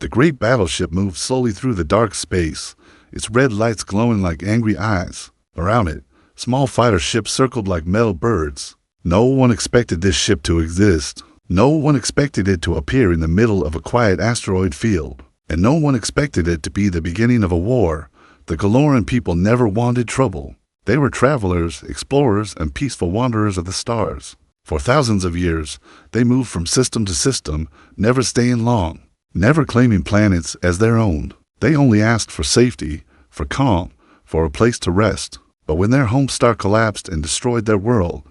The great battleship moved slowly through the dark space, its red lights glowing like angry eyes. Around it, small fighter ships circled like metal birds. No one expected this ship to exist. No one expected it to appear in the middle of a quiet asteroid field. And no one expected it to be the beginning of a war. The Galoran people never wanted trouble. They were travelers, explorers, and peaceful wanderers of the stars. For thousands of years, they moved from system to system, never staying long, never claiming planets as their own. They only asked for safety, for calm, for a place to rest. But when their home star collapsed and destroyed their world,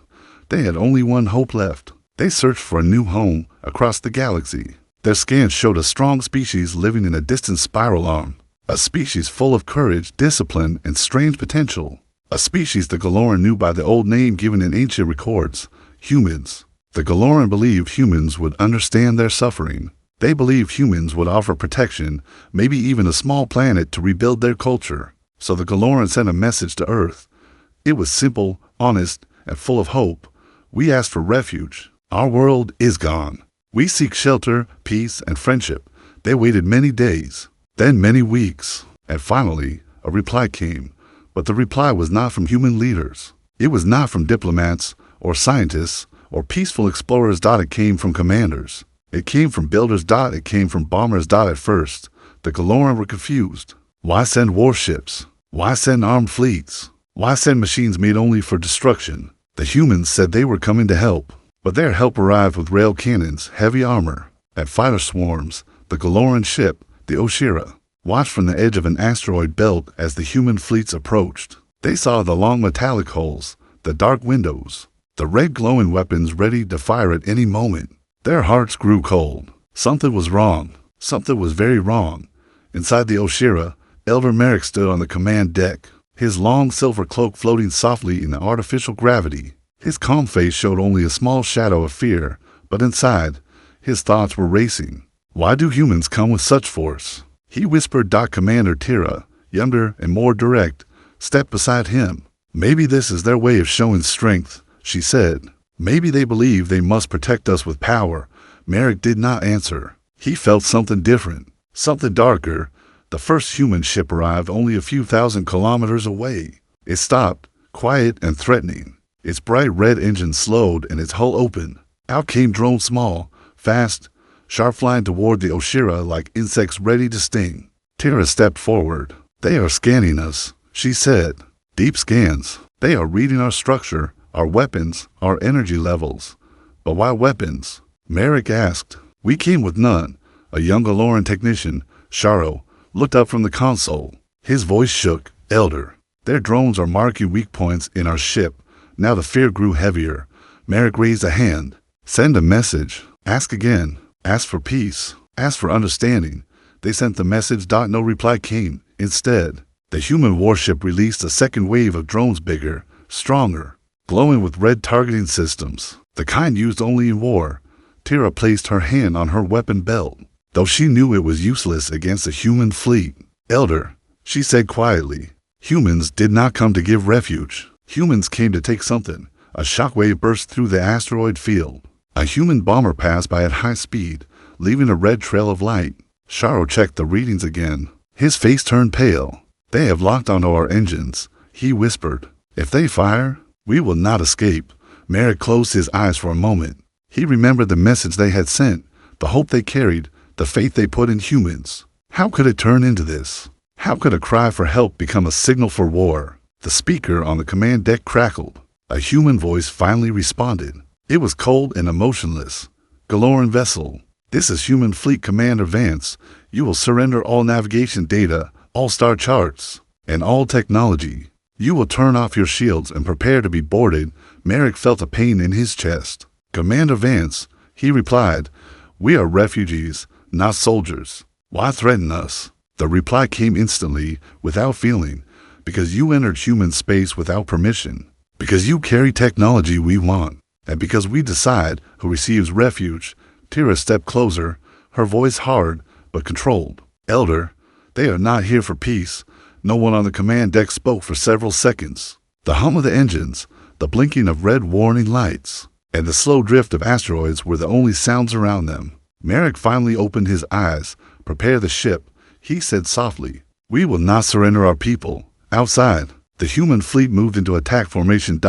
they had only one hope left. They searched for a new home across the galaxy. Their scans showed a strong species living in a distant spiral arm, a species full of courage, discipline, and strange potential. A species the Galoran knew by the old name given in ancient records, humans. The Galoran believed humans would understand their suffering. They believed humans would offer protection, maybe even a small planet to rebuild their culture. So the Galoran sent a message to Earth. It was simple, honest, and full of hope. We asked for refuge. Our world is gone. We seek shelter, peace, and friendship. They waited many days, then many weeks, and finally, a reply came. But the reply was not from human leaders. It was not from diplomats, or scientists, or peaceful explorers. It came from commanders. It came from builders. It came from bombers. At first, the Galoran were confused. Why send warships? Why send armed fleets? Why send machines made only for destruction? The humans said they were coming to help, but their help arrived with rail cannons, heavy armor, and fighter swarms. The Galoran ship, the Oshira, watched from the edge of an asteroid belt as the human fleets approached. They saw the long metallic hulls, the dark windows, the red glowing weapons ready to fire at any moment. Their hearts grew cold. Something was wrong. Something was very wrong. Inside the Oshira, Elder Merrick stood on the command deck, his long silver cloak floating softly in the artificial gravity. His calm face showed only a small shadow of fear, but inside, his thoughts were racing. Why do humans come with such force? He whispered. Commander Tira, younger and more direct, stepped beside him. Maybe this is their way of showing strength, she said. Maybe they believe they must protect us with power. Merrick did not answer. He felt something different, something darker. The first human ship arrived only a few thousand kilometers away. It stopped, quiet and threatening. Its bright red engine slowed and its hull opened. Out came drones, small, fast, sharp, flying toward the Oshira like insects ready to sting. Tira stepped forward. They are scanning us, she said. Deep scans. They are reading our structure, our weapons, our energy levels. But why weapons? Merrick asked. We came with none. A young Galoran technician, Sharo, looked up from the console. His voice shook. Elder, their drones are marking weak points in our ship. Now the fear grew heavier. Merrick raised a hand. Send a message. Ask again. Ask for peace. Ask for understanding. They sent the message. No reply came. Instead, the human warship released a second wave of drones, bigger, stronger, glowing with red targeting systems, the kind used only in war. Tira placed her hand on her weapon belt, though she knew it was useless against a human fleet. Elder, she said quietly, humans did not come to give refuge. Humans came to take something. A shockwave burst through the asteroid field. A human bomber passed by at high speed, leaving a red trail of light. Sharo checked the readings again. His face turned pale. They have locked onto our engines, he whispered. If they fire, we will not escape. Merrick closed his eyes for a moment. He remembered the message they had sent, the hope they carried, the faith they put in humans. How could it turn into this? How could a cry for help become a signal for war? The speaker on the command deck crackled. A human voice finally responded. It was cold and emotionless. Galoran vessel, this is Human Fleet Commander Vance. You will surrender all navigation data, all star charts, and all technology. You will turn off your shields and prepare to be boarded. Merrick felt a pain in his chest. Commander Vance, he replied, we are refugees, not soldiers. Why threaten us? The reply came instantly, without feeling. Because you entered human space without permission. Because you carry technology we want. And because we decide who receives refuge. Tira stepped closer, her voice hard but controlled. Elder, they are not here for peace. No one on the command deck spoke for several seconds. The hum of the engines, the blinking of red warning lights, and the slow drift of asteroids were the only sounds around them. Merrick finally opened his eyes, prepare the ship, he said softly. We will not surrender our people. Outside, the human fleet moved into attack formation.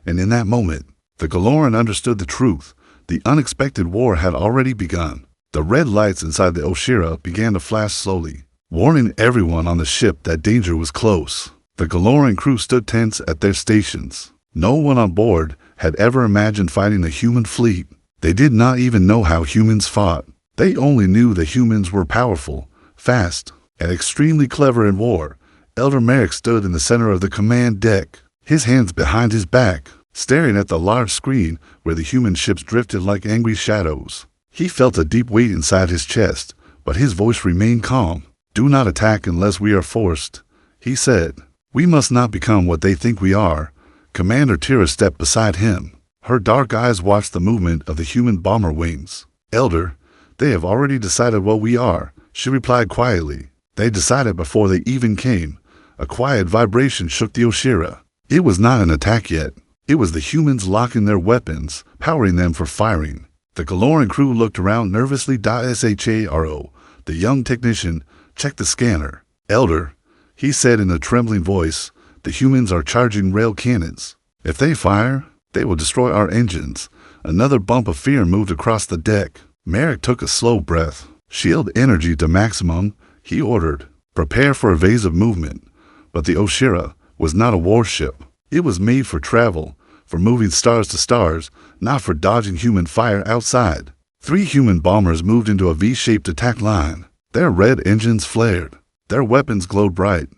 And in that moment, the Galoran understood the truth. The unexpected war had already begun. The red lights inside the Oshira began to flash slowly, warning everyone on the ship that danger was close. The Galoran crew stood tense at their stations. No one on board had ever imagined fighting a human fleet. They did not even know how humans fought. They only knew that humans were powerful, fast, and extremely clever in war. Elder Merrick stood in the center of the command deck, his hands behind his back, staring at the large screen where the human ships drifted like angry shadows. He felt a deep weight inside his chest, but his voice remained calm. Do not attack unless we are forced, he said. We must not become what they think we are. Commander Tira stepped beside him. Her dark eyes watched the movement of the human bomber wings. Elder, they have already decided what we are, she replied quietly. They decided before they even came. A quiet vibration shook the Oshira. It was not an attack yet. It was the humans locking their weapons, powering them for firing. The Galoran crew looked around nervously. Sharo, the young technician, checked the scanner. Elder, he said in a trembling voice, the humans are charging rail cannons. If they fire, they will destroy our engines. Another bump of fear moved across the deck. Merrick took a slow breath. Shield energy to maximum, he ordered. Prepare for evasive movement. But the Oshira was not a warship. It was made for travel, for moving stars to stars, not for dodging human fire outside. 3 human bombers moved into a V-shaped attack line. Their red engines flared. Their weapons glowed bright.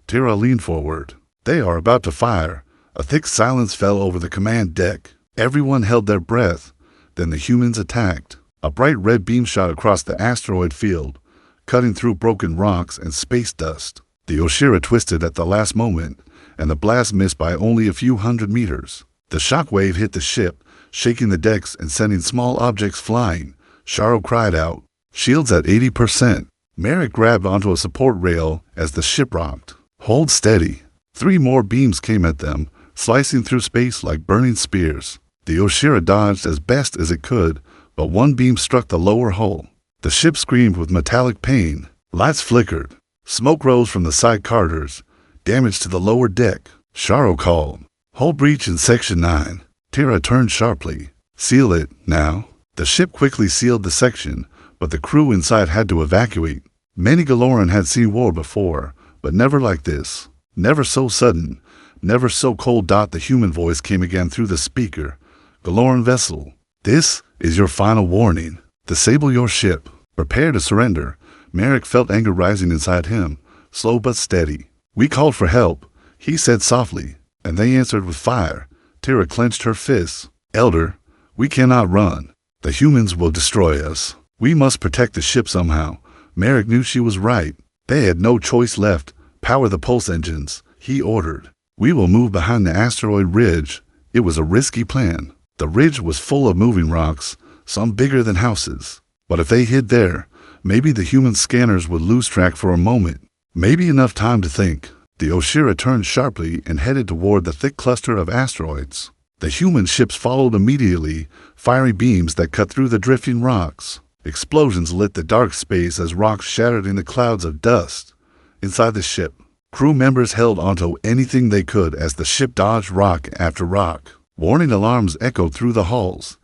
Tira leaned forward. They are about to fire. A thick silence fell over the command deck. Everyone held their breath. Then the humans attacked. A bright red beam shot across the asteroid field, cutting through broken rocks and space dust. The Oshira twisted at the last moment, and the blast missed by only a few hundred meters. The shockwave hit the ship, shaking the decks and sending small objects flying. Sharo cried out, "Shields at 80%. Merrick grabbed onto a support rail as the ship rocked. "Hold steady." 3 more beams came at them, slicing through space like burning spears. The Oshira dodged as best as it could, but one beam struck the lower hull. The ship screamed with metallic pain. Lights flickered. Smoke rose from the side carters. Damage to the lower deck. Sharo called, "Hull breach in Section 9. Tira turned sharply. "Seal it, now." The ship quickly sealed the section, but the crew inside had to evacuate. Many Galoran had seen war before, but never like this. Never so sudden, never so cold. The human voice came again through the speaker. "Galoran vessel, this is your final warning. Disable your ship. Prepare to surrender." Merrick felt anger rising inside him, slow but steady. "We called for help," he said softly, "and they answered with fire." Tira clenched her fists. "Elder, we cannot run. The humans will destroy us. We must protect the ship somehow." Merrick knew she was right. They had no choice left. "Power the pulse engines," he ordered. "We will move behind the asteroid ridge." It was a risky plan. The ridge was full of moving rocks, some bigger than houses. But if they hid there, maybe the human scanners would lose track for a moment. Maybe enough time to think. The Oshira turned sharply and headed toward the thick cluster of asteroids. The human ships followed immediately, firing beams that cut through the drifting rocks. Explosions lit the dark space as rocks shattered into clouds of dust. Inside the ship, crew members held onto anything they could as the ship dodged rock after rock. Warning alarms echoed through the halls.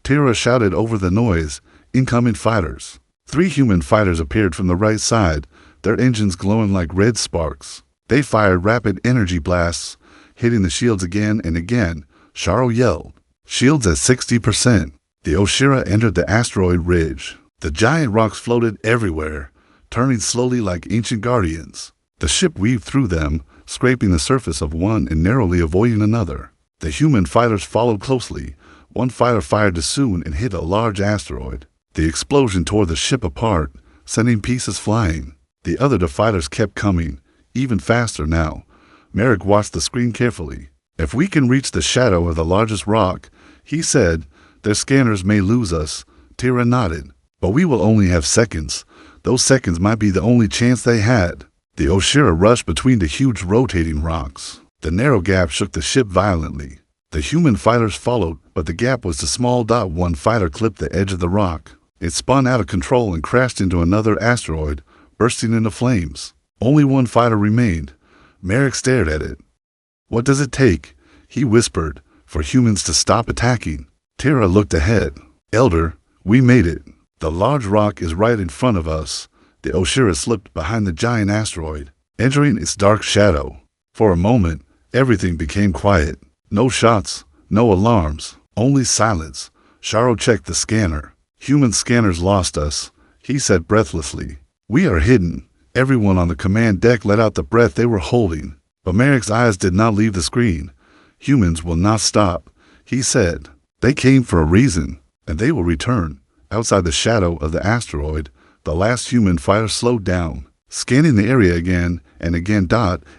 Tira shouted over the noise, "Incoming fighters." 3 human fighters appeared from the right side, their engines glowing like red sparks. They fired rapid energy blasts, hitting the shields again and again. Sharo yelled, "Shields at 60%. The Oshira entered the asteroid ridge. The giant rocks floated everywhere, turning slowly like ancient guardians. The ship weaved through them, scraping the surface of one and narrowly avoiding another. The human fighters followed closely. One fighter fired too soon and hit a large asteroid. The explosion tore the ship apart, sending pieces flying. The other fighters kept coming, even faster now. Merrick watched the screen carefully. "If we can reach the shadow of the largest rock," he said, "their scanners may lose us." Tira nodded. "But we will only have seconds. Those seconds might be the only chance they had." The Oshira rushed between the huge rotating rocks. The narrow gap shook the ship violently. The human fighters followed, but the gap was too small. One fighter clipped the edge of the rock. It spun out of control and crashed into another asteroid, bursting into flames. Only one fighter remained. Merrick stared at it. "What does it take," he whispered, "for humans to stop attacking?" Tara looked ahead. "Elder, we made it. The large rock is right in front of us." The Oshira slipped behind the giant asteroid, entering its dark shadow. For a moment, everything became quiet. No shots, no alarms, only silence. Sharo checked the scanner. "Human scanners lost us," he said breathlessly. "We are hidden." Everyone on the command deck let out the breath they were holding. But Merrick's eyes did not leave the screen. "Humans will not stop," he said. "They came for a reason, and they will return." Outside the shadow of the asteroid, the last human fighter slowed down, scanning the area again and again.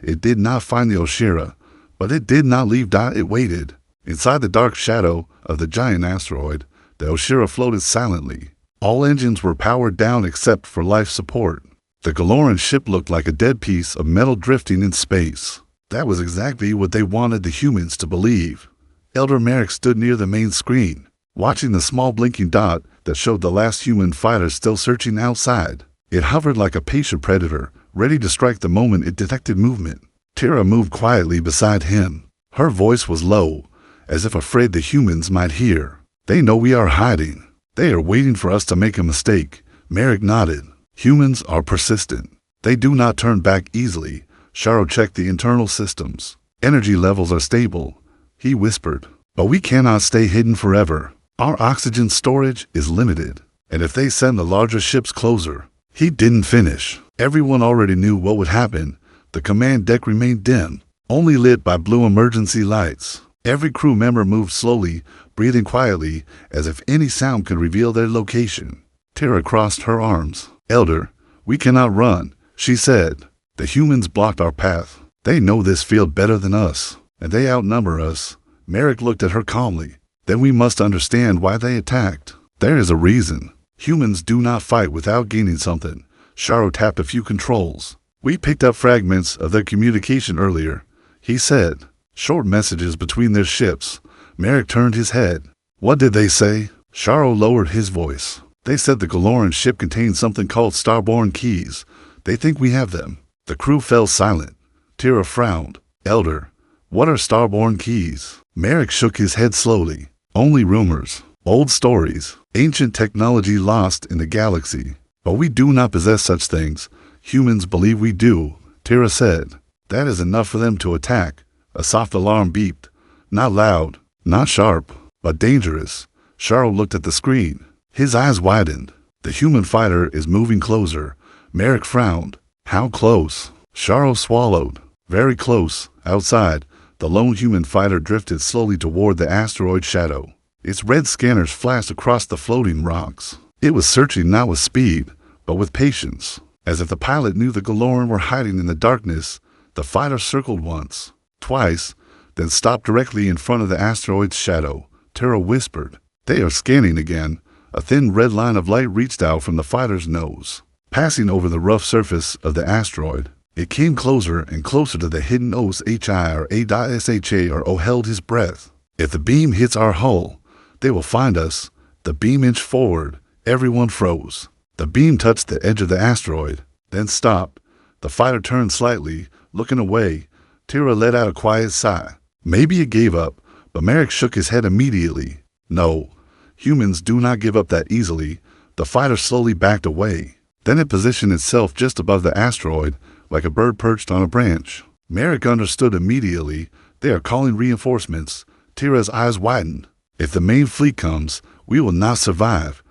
It did not find the Oshira, but it did not leave. It waited. Inside the dark shadow of the giant asteroid, the Oshira floated silently. All engines were powered down except for life support. The Galoran ship looked like a dead piece of metal drifting in space. That was exactly what they wanted the humans to believe. Elder Merrick stood near the main screen, watching the small blinking dot that showed the last human fighter still searching outside. It hovered like a patient predator, ready to strike the moment it detected movement. Tara moved quietly beside him. Her voice was low, as if afraid the humans might hear. "They know we are hiding. They are waiting for us to make a mistake." Merrick nodded. "Humans are persistent. They do not turn back easily." Sharo checked the internal systems. "Energy levels are stable," he whispered. "But we cannot stay hidden forever. Our oxygen storage is limited. And if they send the larger ships closer..." He didn't finish. Everyone already knew what would happen. The command deck remained dim, only lit by blue emergency lights. Every crew member moved slowly, breathing quietly, as if any sound could reveal their location. Tara crossed her arms. "Elder, we cannot run," she said. "The humans blocked our path. They know this field better than us, and they outnumber us." Merrick looked at her calmly. "Then we must understand why they attacked. There is a reason. Humans do not fight without gaining something." Sharo tapped a few controls. "We picked up fragments of their communication earlier," he said. "Short messages between their ships." Merrick turned his head. "What did they say?" Sharo lowered his voice. "They said the Galoran ship contains something called starborn keys. They think we have them." The crew fell silent. Tara frowned. "Elder, what are starborn keys?" Merrick shook his head slowly. "Only rumors. Old stories. Ancient technology lost in the galaxy. But we do not possess such things. Humans believe we do," Tara said. "That is enough for them to attack." A soft alarm beeped. Not loud, not sharp, but dangerous. Sharo looked at the screen. His eyes widened. "The human fighter is moving closer." Merrick frowned. "How close?" Sharo swallowed. "Very close." Outside, the lone human fighter drifted slowly toward the asteroid shadow. Its red scanners flashed across the floating rocks. It was searching not with speed, but with patience. As if the pilot knew the Galoran were hiding in the darkness, the fighter circled once, twice, then stopped directly in front of the asteroid's shadow. Tara whispered. "They are scanning again." A thin red line of light reached out from the fighter's nose, passing over the rough surface of the asteroid. It came closer and closer to the hidden OSHI or A.SHA or O held his breath. "If the beam hits our hull, they will find us." The beam inched forward. Everyone froze. The beam touched the edge of the asteroid, then stopped. The fighter turned slightly, looking away. Tara let out a quiet sigh. Maybe it gave up, but Merrick shook his head immediately. "No, humans do not give up that easily." The fighter slowly backed away. Then it positioned itself just above the asteroid, like a bird perched on a branch. Merrick understood immediately. They are calling reinforcements. Tara's eyes widened. "If the main fleet comes, we will not survive."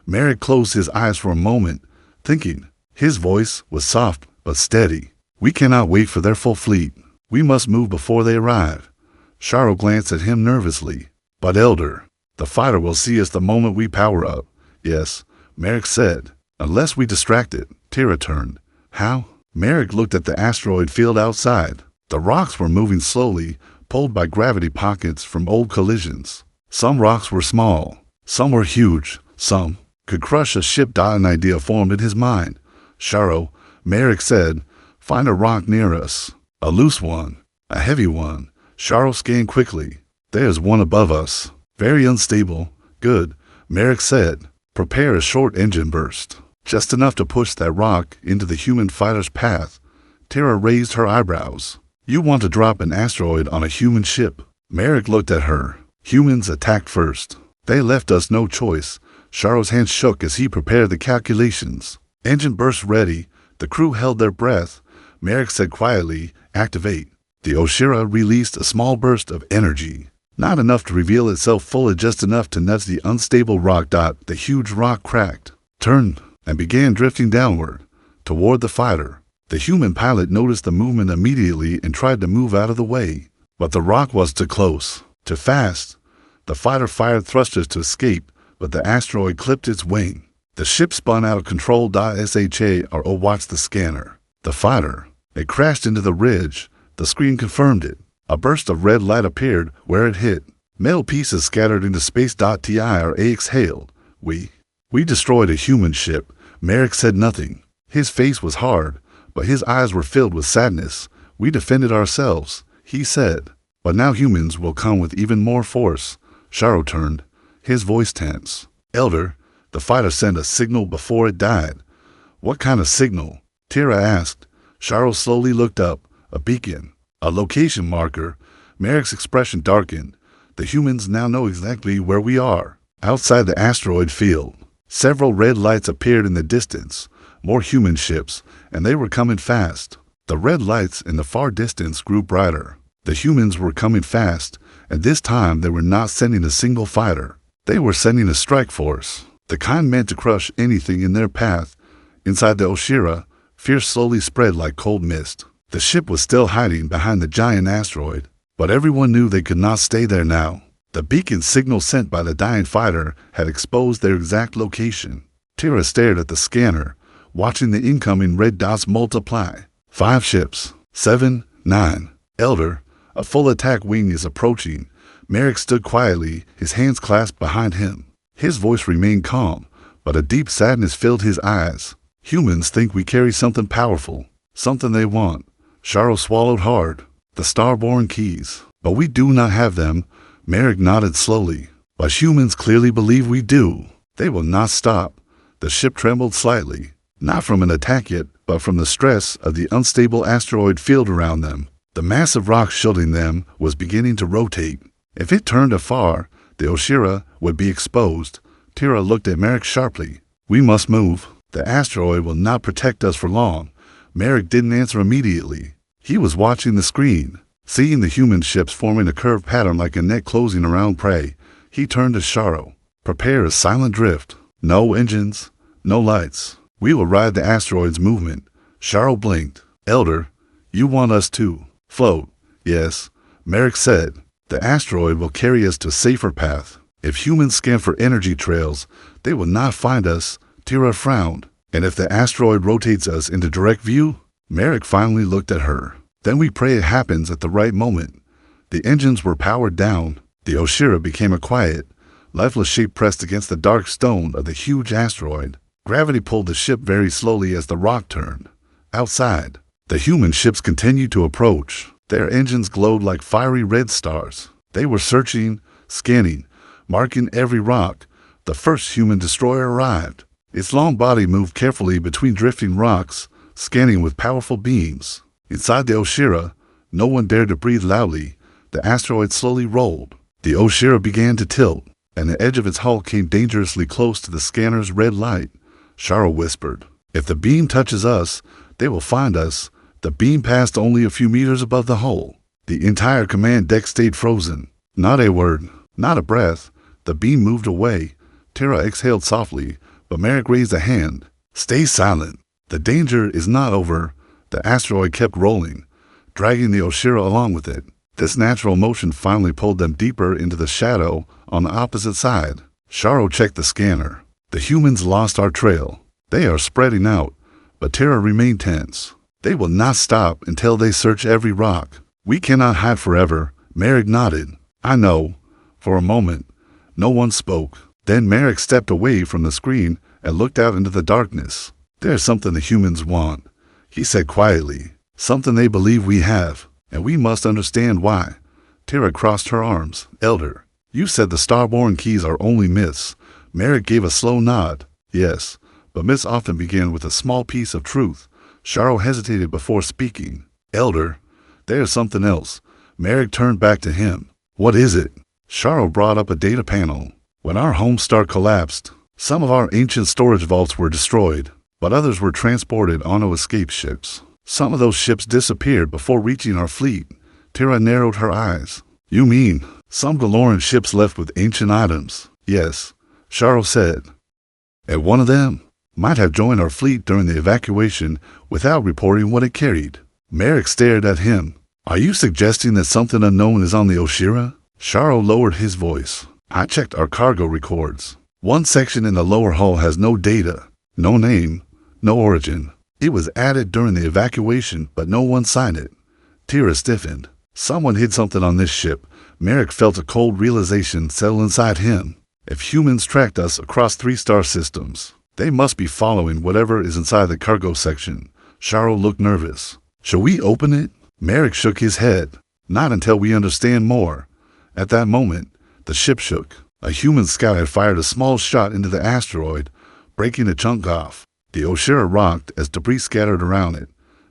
Merrick closed his eyes for a moment, thinking. His voice was soft but steady. "We cannot wait for their full fleet. We must move before they arrive." Sharo glanced at him nervously. "But Elder, the fighter will see us the moment we power up." "Yes," Merrick said. "Unless we distract it." Tara turned. "How?" Merrick looked at the asteroid field outside. The rocks were moving slowly, pulled by gravity pockets from old collisions. Some rocks were small. Some were huge. Some could crush a ship. An idea formed in his mind. "Sharo," Merrick said, "find a rock near us. A loose one. A heavy one." Sharo scanned quickly. "There's one above us. Very unstable." "Good," Merrick said. Prepare a short engine burst, just enough to push that rock into the human fighter's path. Tara raised her eyebrows. You want to drop an asteroid on a human ship? Merrick looked at her. Humans attacked first. They left us no choice. Sharo's hand shook as he prepared the calculations. Engine burst ready. The crew held their breath. Merrick said quietly, activate. The Oshira released a small burst of energy. Not enough to reveal itself fully, just enough to nudge the unstable rock. The huge rock cracked, turned, and began drifting downward, toward the fighter. The human pilot noticed the movement immediately and tried to move out of the way. But the rock was too close, too fast. The fighter fired thrusters to escape, but the asteroid clipped its wing. The ship spun out of control. Sharo watched the scanner. The fighter. It crashed into the ridge. The screen confirmed it. A burst of red light appeared where it hit. Metal pieces scattered into space. Tira exhaled. We destroyed a human ship. Merrick said nothing. His face was hard, but his eyes were filled with sadness. We defended ourselves, he said. But now humans will come with even more force. Sharo turned, his voice tense. Elder, the fighter sent a signal before it died. What kind of signal? Tira asked. Sharo slowly looked up. A beacon. A location marker. Merrick's expression darkened. The humans now know exactly where we are. Outside the asteroid field. Several red lights appeared in the distance. More human ships, and they were coming fast. The red lights in the far distance grew brighter. The humans were coming fast, and this time they were not sending a single fighter. They were sending a strike force, the kind meant to crush anything in their path. Inside the Oshira, fear slowly spread like cold mist. The ship was still hiding behind the giant asteroid, but everyone knew they could not stay there now. The beacon signal sent by the dying fighter had exposed their exact location. Tira stared at the scanner, watching the incoming red dots multiply. 5 ships. 7, 9. Elder, a full attack wing is approaching. Merrick stood quietly, his hands clasped behind him. His voice remained calm, but a deep sadness filled his eyes. Humans think we carry something powerful, something they want. Sharo swallowed hard. The Starborn keys. But we do not have them. Merrick nodded slowly. But humans clearly believe we do. They will not stop. The ship trembled slightly, not from an attack yet, but from the stress of the unstable asteroid field around them. The massive rock shielding them was beginning to rotate. If it turned afar, the Oshira would be exposed. Tira looked at Merrick sharply. We must move. The asteroid will not protect us for long. Merrick didn't answer immediately. He was watching the screen, seeing the human ships forming a curved pattern like a net closing around prey. He turned to Sharo. Prepare a silent drift. No engines, no lights. We will ride the asteroid's movement. Sharo blinked. Elder, you want us to float? Yes, Merrick said. The asteroid will carry us to a safer path. If humans scan for energy trails, they will not find us. Tira frowned. And if the asteroid rotates us into direct view? Merrick finally looked at her. Then we pray it happens at the right moment. The engines were powered down. The Oshira became a quiet, lifeless shape pressed against the dark stone of the huge asteroid. Gravity pulled the ship very slowly as the rock turned. Outside, the human ships continued to approach. Their engines glowed like fiery red stars. They were searching, scanning, marking every rock. The first human destroyer arrived. Its long body moved carefully between drifting rocks, scanning with powerful beams. Inside the Oshira, no one dared to breathe loudly. The asteroid slowly rolled. The Oshira began to tilt, and the edge of its hull came dangerously close to the scanner's red light. Sharo whispered, if the beam touches us, they will find us. The beam passed only a few meters above the hull. The entire command deck stayed frozen. Not a word, not a breath. The beam moved away. Tira exhaled softly, but Merrick raised a hand. Stay silent. The danger is not over. The asteroid kept rolling, dragging the Oshira along with it. This natural motion finally pulled them deeper into the shadow on the opposite side. Sharo checked the scanner. The humans lost our trail. They are spreading out, but Tira remained tense. They will not stop until they search every rock. We cannot hide forever. Merrick nodded. I know. For a moment, no one spoke. Then Merrick stepped away from the screen and looked out into the darkness. There's something the humans want, he said quietly. Something they believe we have, and we must understand why. Tira crossed her arms. Elder, you said the Starborn keys are only myths. Merrick gave a slow nod. Yes, but Miss often began with a small piece of truth. Charles hesitated before speaking. Elder, there's something else. Merrick turned back to him. What is it? Charles brought up a data panel. When our home star collapsed, some of our ancient storage vaults were destroyed, but others were transported onto escape ships. Some of those ships disappeared before reaching our fleet. Tira narrowed her eyes. You mean, some DeLorean ships left with ancient items? Yes, Charles said. And one of them might have joined our fleet during the evacuation without reporting what it carried. Merrick stared at him. Are you suggesting that something unknown is on the Oshira? Charles lowered his voice. I checked our cargo records. One section in the lower hull has no data, no name, no origin. It was added during the evacuation, but no one signed it. Tira stiffened. Someone hid something on this ship. Merrick felt a cold realization settle inside him. If humans tracked us across 3 star systems, they must be following whatever is inside the cargo section. Charles looked nervous. Shall we open it? Merrick shook his head. Not until we understand more. At that moment, the ship shook. A human scout had fired a small shot into the asteroid, breaking a chunk off. The Oshira rocked as debris scattered around it.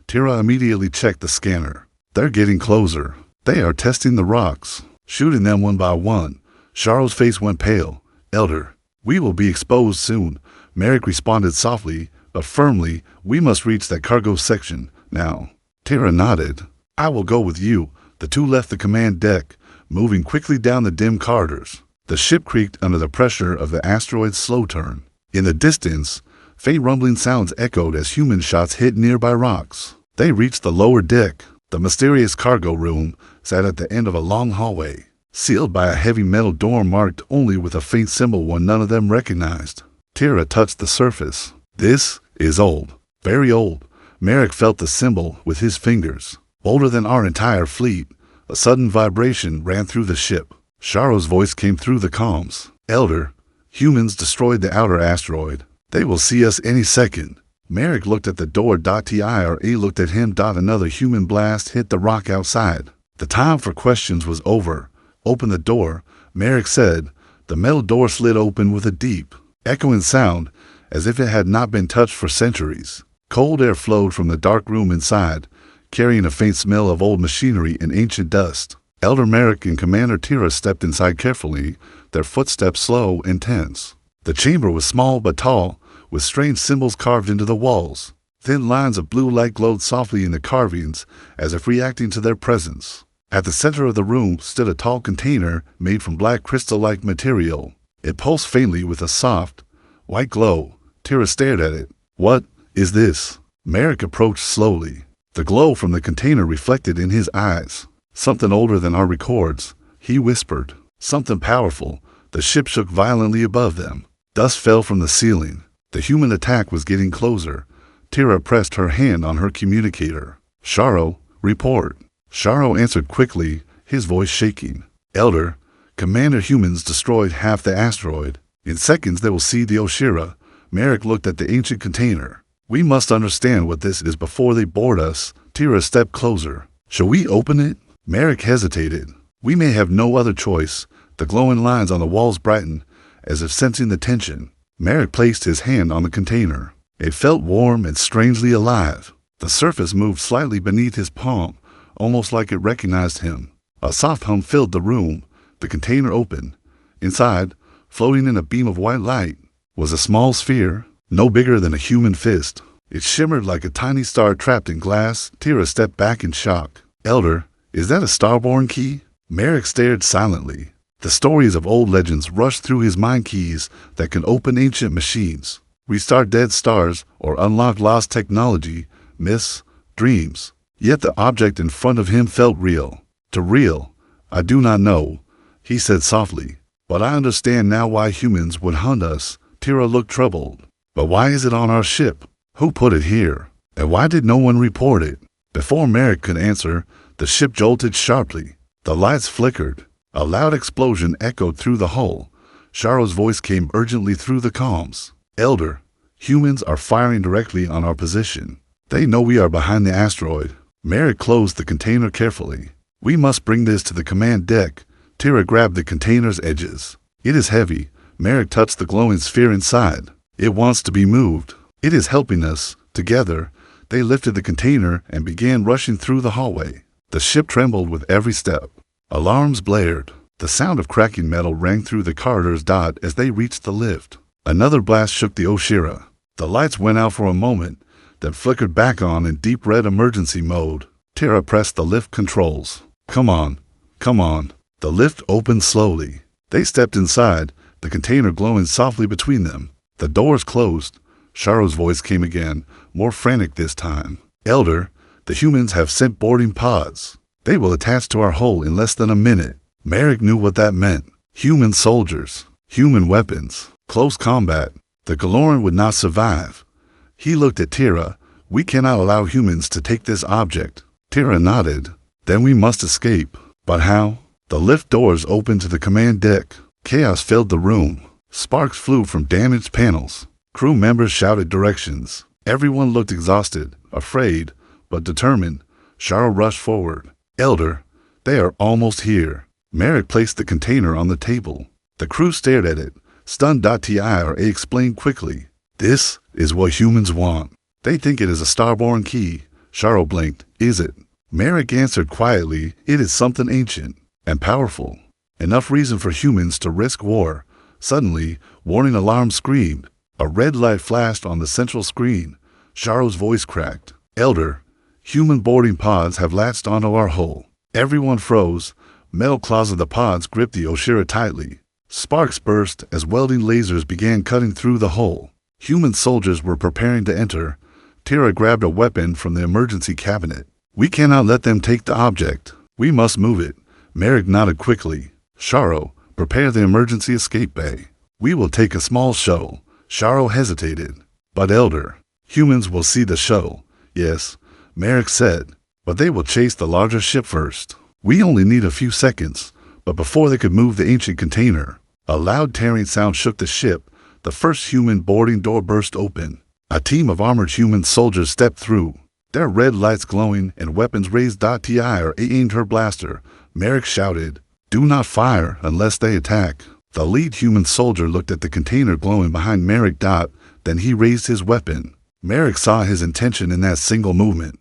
Tira immediately checked the scanner. They're getting closer. They are testing the rocks, shooting them one by one. Charles' face went pale. Elder, we will be exposed soon. Merrick responded softly, but firmly. We must reach that cargo section now. Tira nodded. I will go with you. The two left the command deck, moving quickly down the dim corridors. The ship creaked under the pressure of the asteroid's slow turn. In the distance, faint rumbling sounds echoed as human shots hit nearby rocks. They reached the lower deck. The mysterious cargo room sat at the end of a long hallway, sealed by a heavy metal door marked only with a faint symbol one none of them recognized. Tira touched the surface. This is old. Very old. Merrick felt the symbol with his fingers. Older than our entire fleet. A sudden vibration ran through the ship. Charles' voice came through the comms. Elder, humans destroyed the outer asteroid. They will see us any second. Merrick looked at the door. Tira looked at him. Another human blast hit the rock outside. The time for questions was over. Open the door, Merrick said. The metal door slid open with a deep, echoing sound, as if it had not been touched for centuries. Cold air flowed from the dark room inside, carrying a faint smell of old machinery and ancient dust. Elder Merrick and Commander Tira stepped inside carefully, their footsteps slow and tense. The chamber was small but tall, with strange symbols carved into the walls. Thin lines of blue light glowed softly in the carvings, as if reacting to their presence. At the center of the room stood a tall container made from black crystal-like material. It pulsed faintly with a soft, white glow. Tira stared at it. What is this? Merrick approached slowly. The glow from the container reflected in his eyes. Something older than our records, he whispered. Something powerful. The ship shook violently above them. Dust fell from the ceiling. The human attack was getting closer. Tira pressed her hand on her communicator. Charles, report. Charles answered quickly, his voice shaking. Elder, Commander, humans destroyed half the asteroid. In seconds they will see the Oshira. Merrick looked at the ancient container. We must understand what this is before they board us. Tira stepped closer. Shall we open it? Merrick hesitated. We may have no other choice. The glowing lines on the walls brightened, as if sensing the tension. Merrick placed his hand on the container. It felt warm and strangely alive. The surface moved slightly beneath his palm, almost like it recognized him. A soft hum filled the room. The container opened. Inside, floating in a beam of white light, was a small sphere, no bigger than a human fist. It shimmered like a tiny star trapped in glass. Tira stepped back in shock. Elder, is that a starborn key? Merrick stared silently. The stories of old legends rushed through his mind. Keys that can open ancient machines, restart dead stars, or unlock lost technology, myths, dreams. Yet the object in front of him felt real. To real, I do not know, he said softly. But I understand now why humans would hunt us. Tira looked troubled. But why is it on our ship? Who put it here? And why did no one report it? Before Merrick could answer, the ship jolted sharply. The lights flickered. A loud explosion echoed through the hull. Charles' voice came urgently through the comms. Elder, humans are firing directly on our position. They know we are behind the asteroid. Merrick closed the container carefully. We must bring this to the command deck. Tira grabbed the container's edges. It is heavy. Merrick touched the glowing sphere inside. It wants to be moved. It is helping us. Together, they lifted the container and began rushing through the hallway. The ship trembled with every step. Alarms blared. The sound of cracking metal rang through the corridors as they reached the lift. Another blast shook the Oshira. The lights went out for a moment, then flickered back on in deep red emergency mode. Tara pressed the lift controls. Come on, come on. The lift opened slowly. They stepped inside, the container glowing softly between them. The doors closed. Sharo's voice came again, more frantic this time. Elder, the humans have sent boarding pods. They will attach to our hull in less than a minute. Merrick knew what that meant. Human soldiers, human weapons, close combat. The Galoran would not survive. He looked at Tira. We cannot allow humans to take this object. Tira nodded. Then we must escape. But how? The lift doors opened to the command deck. Chaos filled the room. Sparks flew from damaged panels. Crew members shouted directions. Everyone looked exhausted, afraid, but determined. Sharo rushed forward. Elder, they are almost here. Merrick placed the container on the table. The crew stared at it. Stunned. Tira explained quickly. This is what humans want. They think it is a starborn key. Sharo blinked. Is it? Merrick answered quietly. It is something ancient and powerful. Enough reason for humans to risk war. Suddenly, warning alarm screamed. A red light flashed on the central screen. Sharo's voice cracked. Elder, human boarding pods have latched onto our hull. Everyone froze. Metal claws of the pods gripped the Oshira tightly. Sparks burst as welding lasers began cutting through the hull. Human soldiers were preparing to enter. Tira grabbed a weapon from the emergency cabinet. We cannot let them take the object. We must move it. Merrick nodded quickly. Sharo, prepare the emergency escape bay. We will take a small shuttle. Sharo hesitated. But Elder, humans will see the shuttle. Yes, Merrick said, but they will chase the larger ship first. We only need a few seconds. But before they could move the ancient container, a loud tearing sound shook the ship. The first human boarding door burst open. A team of armored human soldiers stepped through, their red lights glowing and weapons raised. Tira aimed her blaster. Merrick shouted, Do not fire unless they attack. The lead human soldier looked at the container glowing behind Merrick. Then he raised his weapon. Merrick saw his intention in that single movement.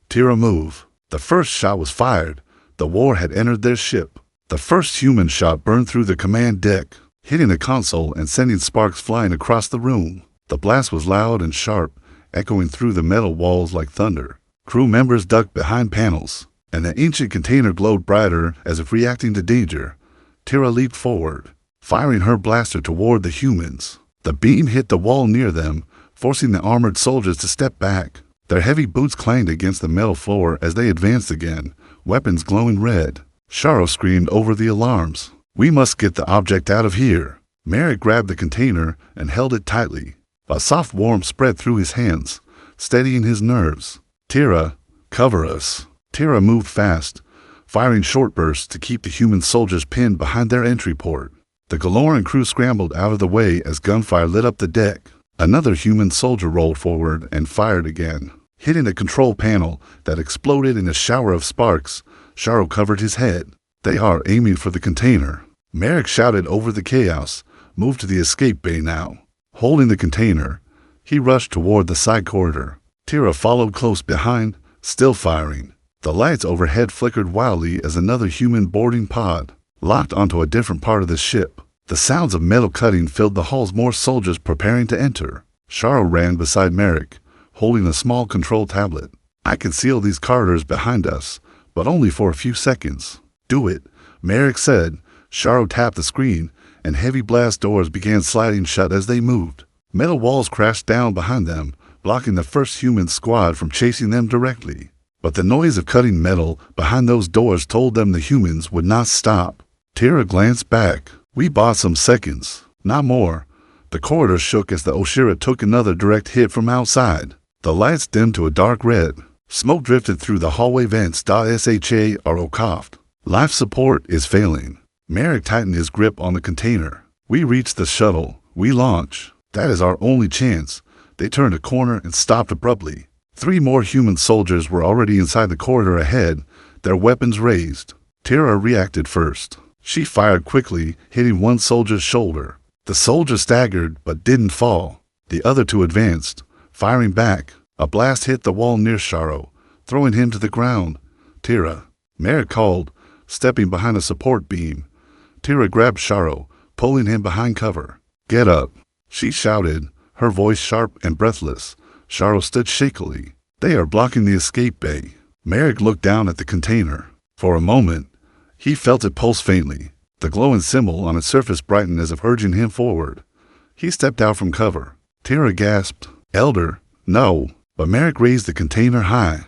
Tira, move. The first shot was fired. The war had entered their ship. The first human shot burned through the command deck, hitting the console and sending sparks flying across the room. The blast was loud and sharp, echoing through the metal walls like thunder. Crew members ducked behind panels, and the ancient container glowed brighter as if reacting to danger. Tira leaped forward, firing her blaster toward the humans. The beam hit the wall near them, forcing the armored soldiers to step back. Their heavy boots clanged against the metal floor as they advanced again, weapons glowing red. Sharo screamed over the alarms. We must get the object out of here. Merrick grabbed the container and held it tightly. A soft warmth spread through his hands, steadying his nerves. Tira, cover us. Tira moved fast, firing short bursts to keep the human soldiers pinned behind their entry port. The Galoran crew scrambled out of the way as gunfire lit up the deck. Another human soldier rolled forward and fired again, hitting a control panel that exploded in a shower of sparks. Sharo covered his head. They are aiming for the container. Merrick shouted over the chaos. Move to the escape bay now. Holding the container, he rushed toward the side corridor. Tira followed close behind, still firing. The lights overhead flickered wildly as another human boarding pod locked onto a different part of the ship. The sounds of metal cutting filled the halls. More soldiers preparing to enter. Sharo ran beside Merrick, holding a small control tablet. I can seal these corridors behind us, but only for a few seconds. Do it, Merrick said. Sharo tapped the screen, and heavy blast doors began sliding shut as they moved. Metal walls crashed down behind them, blocking the first human squad from chasing them directly. But the noise of cutting metal behind those doors told them the humans would not stop. Tira glanced back. We bought some seconds, not more. The corridor shook as the Oshira took another direct hit from outside. The lights dimmed to a dark red. Smoke drifted through the hallway vents. Sharo coughed. Life support is failing. Merrick tightened his grip on the container. We reached the shuttle. We launch. That is our only chance. They turned a corner and stopped abruptly. 3 more human soldiers were already inside the corridor ahead, their weapons raised. Tira reacted first. She fired quickly, hitting one soldier's shoulder. The soldier staggered but didn't fall. The other two advanced, firing back. A blast hit the wall near Sharo, throwing him to the ground. Tira, Merrick called, stepping behind a support beam. Tira grabbed Sharo, pulling him behind cover. Get up, she shouted, her voice sharp and breathless. Sharo stood shakily. They are blocking the escape bay. Merrick looked down at the container. For a moment, he felt it pulse faintly. The glowing symbol on its surface brightened as if urging him forward. He stepped out from cover. Tira gasped, Elder, no, but Merrick raised the container high.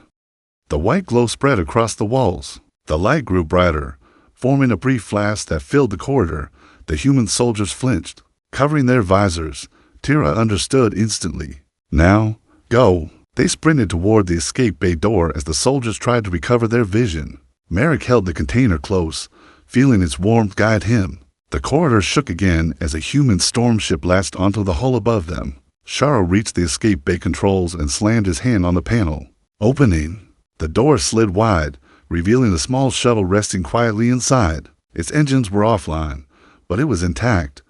The white glow spread across the walls. The light grew brighter, forming a brief flash that filled the corridor. The human soldiers flinched, covering their visors. Tira understood instantly. Now, go. They sprinted toward the escape bay door as the soldiers tried to recover their vision. Merrick held the container close, feeling its warmth guide him. The corridor shook again as a human storm ship latched onto the hull above them. Sharo reached the escape bay controls and slammed his hand on the panel. Opening. The door slid wide, revealing a small shuttle resting quietly inside. Its engines were offline, but it was intact.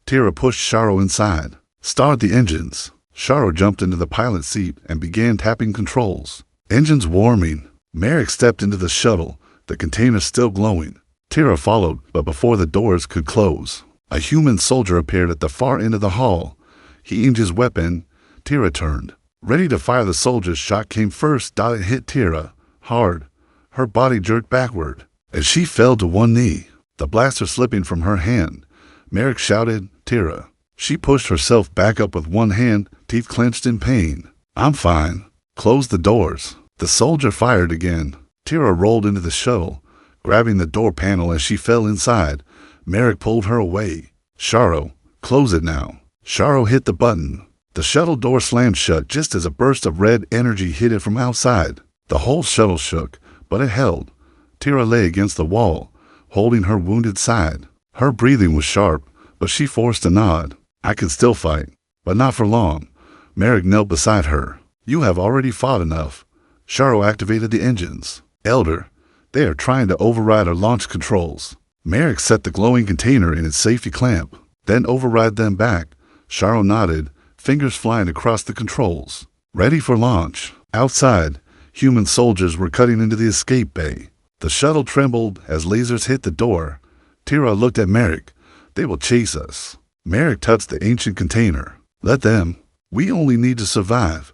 Tira pushed Sharo inside. Start the engines. Sharo jumped into the pilot seat and began tapping controls. Engines warming. Merrick stepped into the shuttle, the container still glowing. Tira followed, but before the doors could close, a human soldier appeared at the far end of the hall. He aimed his weapon. Tira turned. Ready to fire, the soldier's shot came first. It hit Tira hard. Her body jerked backward as she fell to one knee, the blaster slipping from her hand. Merrick shouted, Tira. She pushed herself back up with one hand, teeth clenched in pain. I'm fine. Close the doors. The soldier fired again. Tira rolled into the shuttle, grabbing the door panel as she fell inside. Merrick pulled her away. Sharo, close it now. Sharo hit the button. The shuttle door slammed shut just as a burst of red energy hit it from outside. The whole shuttle shook, but it held. Tira lay against the wall, holding her wounded side. Her breathing was sharp, but she forced a nod. I can still fight, but not for long. Merrick knelt beside her. You have already fought enough. Sharo activated the engines. Elder, they are trying to override our launch controls. Merrick set the glowing container in its safety clamp, then override them back. Sharo nodded, fingers flying across the controls. Ready for launch. Outside, human soldiers were cutting into the escape bay. The shuttle trembled as lasers hit the door. Tira looked at Merrick. They will chase us. Merrick touched the ancient container. Let them. We only need to survive.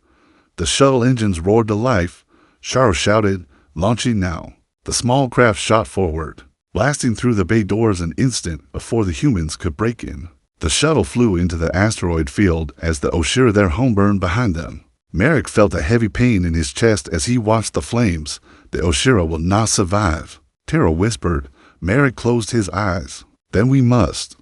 The shuttle engines roared to life. Sharo shouted, launching now. The small craft shot forward, blasting through the bay doors an instant before the humans could break in. The shuttle flew into the asteroid field as the Oshira, their home, burned behind them. Merrick felt a heavy pain in his chest as he watched the flames. The Oshira will not survive. Tira whispered. Merrick closed his eyes. Then we must.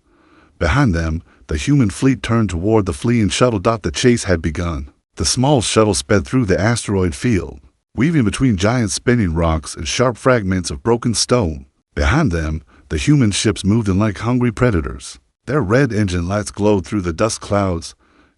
Behind them, the human fleet turned toward the fleeing shuttle. The chase had begun. The small shuttle sped through the asteroid field, weaving between giant spinning rocks and sharp fragments of broken stone. Behind them, the human ships moved in like hungry predators. Their red engine lights glowed through the dust clouds,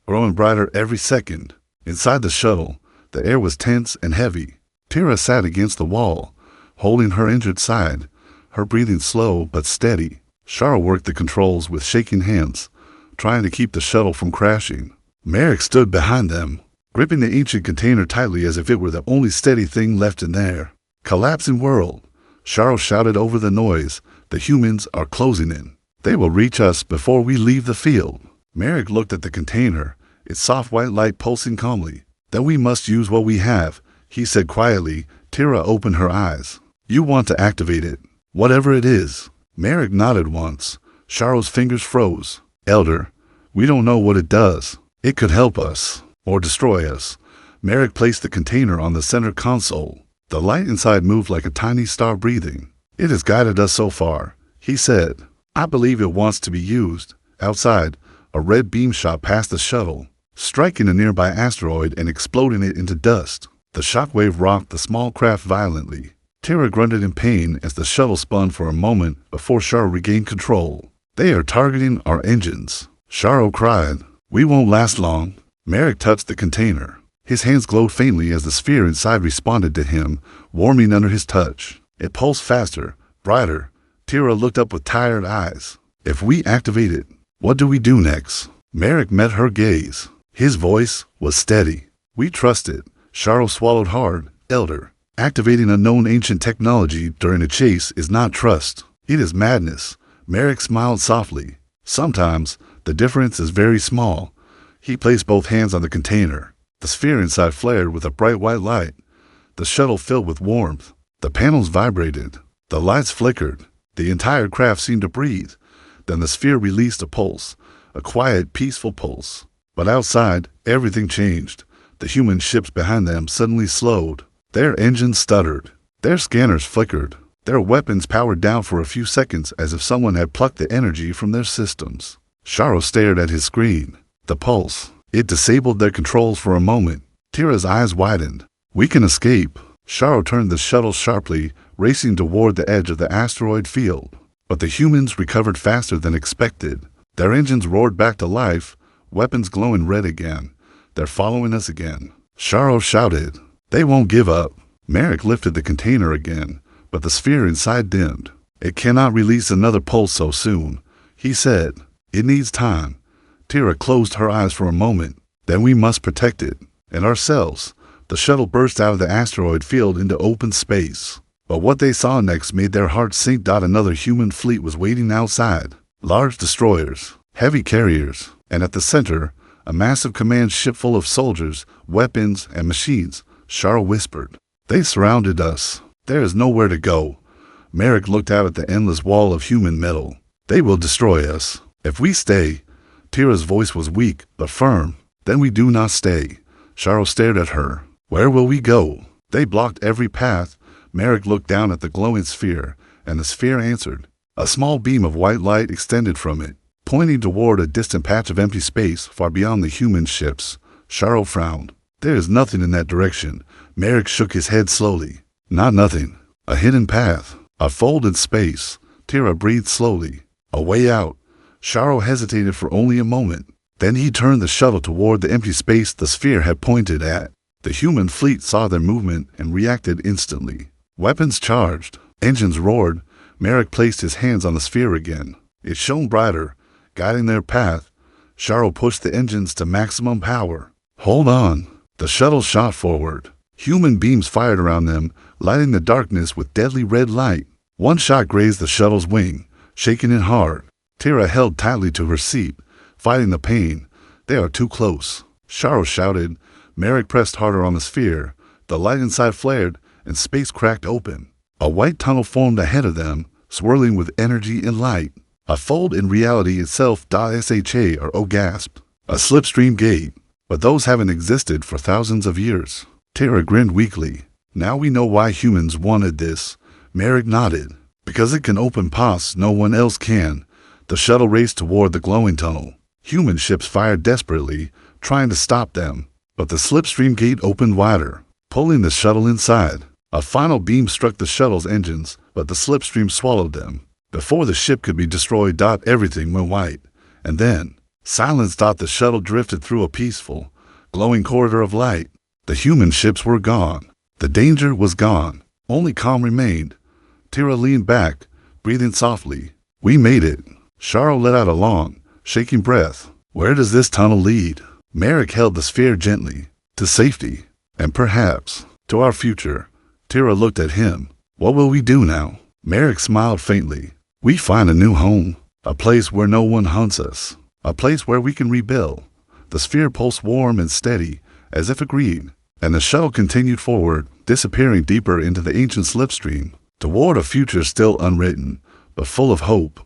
growing brighter every second. Inside the shuttle, the air was tense and heavy. Tira sat against the wall, holding her injured side, her breathing slow but steady. Sharo worked the controls with shaking hands, trying to keep the shuttle from crashing. Merrick stood behind them, gripping the ancient container tightly as if it were the only steady thing left in there. Collapsing world. Sharo shouted over the noise. The humans are closing in. They will reach us before we leave the field. Merrick looked at the container, its soft white light pulsing calmly. Then we must use what we have, he said quietly. Tira opened her eyes. You want to activate it, whatever it is. Merrick nodded once. Sharo's fingers froze. Elder, we don't know what it does. It could help us, or destroy us. Merrick placed the container on the center console. The light inside moved like a tiny star breathing. It has guided us so far, he said. I believe it wants to be used. Outside, a red beam shot past the shuttle, striking a nearby asteroid and exploding it into dust. The shockwave rocked the small craft violently. Tira grunted in pain as the shuttle spun for a moment before Sharo regained control. They are targeting our engines. Sharo cried. We won't last long. Merrick touched the container. His hands glowed faintly as the sphere inside responded to him, warming under his touch. It pulsed faster, brighter. Tira looked up with tired eyes. If we activate it, What do we do next? Merrick met her gaze. His voice was steady. We trust it. Charles swallowed hard. Elder. Activating unknown ancient technology during a chase is not trust. It is madness. Merrick smiled softly. Sometimes the difference is very small. He placed both hands on the container. The sphere inside flared with a bright white light. The shuttle filled with warmth. The panels vibrated. The lights flickered. The entire craft seemed to breathe. Then the sphere released a pulse, a quiet, peaceful pulse. But outside, everything changed. The human ships behind them suddenly slowed. Their engines stuttered. Their scanners flickered. Their weapons powered down for a few seconds as if someone had plucked the energy from their systems. Sharo stared at his screen. The pulse. It disabled their controls for a moment. Tira's eyes widened. We can escape. Sharo turned the shuttle sharply, racing toward the edge of the asteroid field. But the humans recovered faster than expected. Their engines roared back to life, weapons glowing red again. They're following us again. Sharo shouted. They won't give up. Merrick lifted the container again, but the sphere inside dimmed. It cannot release another pulse so soon, he said. It needs time. Tira closed her eyes for a moment. Then we must protect it. And ourselves. The shuttle burst out of the asteroid field into open space. But what they saw next made their hearts sink. Another human fleet was waiting outside. Large destroyers, heavy carriers, and at the center, a massive command ship full of soldiers, weapons, and machines. Sharo whispered. They surrounded us. There is nowhere to go. Merrick looked out at the endless wall of human metal. They will destroy us. If we stay. Tira's voice was weak, but firm. Then we do not stay. Sharo stared at her. Where will we go? They blocked every path. Merrick looked down at the glowing sphere, and the sphere answered. A small beam of white light extended from it, pointing toward a distant patch of empty space far beyond the human ships. Sharo frowned. There is nothing in that direction. Merrick shook his head slowly. Not nothing. A hidden path. A fold in space. Tira breathed slowly. A way out. Sharo hesitated for only a moment. Then he turned the shuttle toward the empty space the sphere had pointed at. The human fleet saw their movement and reacted instantly. Weapons charged. Engines roared. Merrick placed his hands on the sphere again. It shone brighter, guiding their path. Sharo pushed the engines to maximum power. Hold on. The shuttle shot forward. Human beams fired around them, lighting the darkness with deadly red light. One shot grazed the shuttle's wing, shaking it hard. Tira held tightly to her seat, fighting the pain. They are too close. Sharo shouted. Merrick pressed harder on the sphere. The light inside flared, and space cracked open. A white tunnel formed ahead of them, swirling with energy and light. A fold in reality itself. Sha or O gasped. A slipstream gate. But those haven't existed for thousands of years. Tira grinned weakly. Now we know why humans wanted this. Merrick nodded. Because it can open paths no one else can. The shuttle raced toward the glowing tunnel. Human ships fired desperately, trying to stop them. But the slipstream gate opened wider, pulling the shuttle inside. A final beam struck the shuttle's engines, but the slipstream swallowed them. Before the ship could be destroyed, everything went white. And then, silence. The shuttle drifted through a peaceful, glowing corridor of light. The human ships were gone. The danger was gone. Only calm remained. Tira leaned back, breathing softly. We made it. Sharo let out a long, shaking breath. Where does this tunnel lead? Merrick held the sphere gently. To safety. And perhaps, to our future. Tira looked at him. What will we do now? Merrick smiled faintly. We find a new home. A place where no one hunts us. A place where we can rebuild. The sphere pulsed warm and steady, as if agreed. And the shuttle continued forward, disappearing deeper into the ancient slipstream, toward a future still unwritten, but full of hope.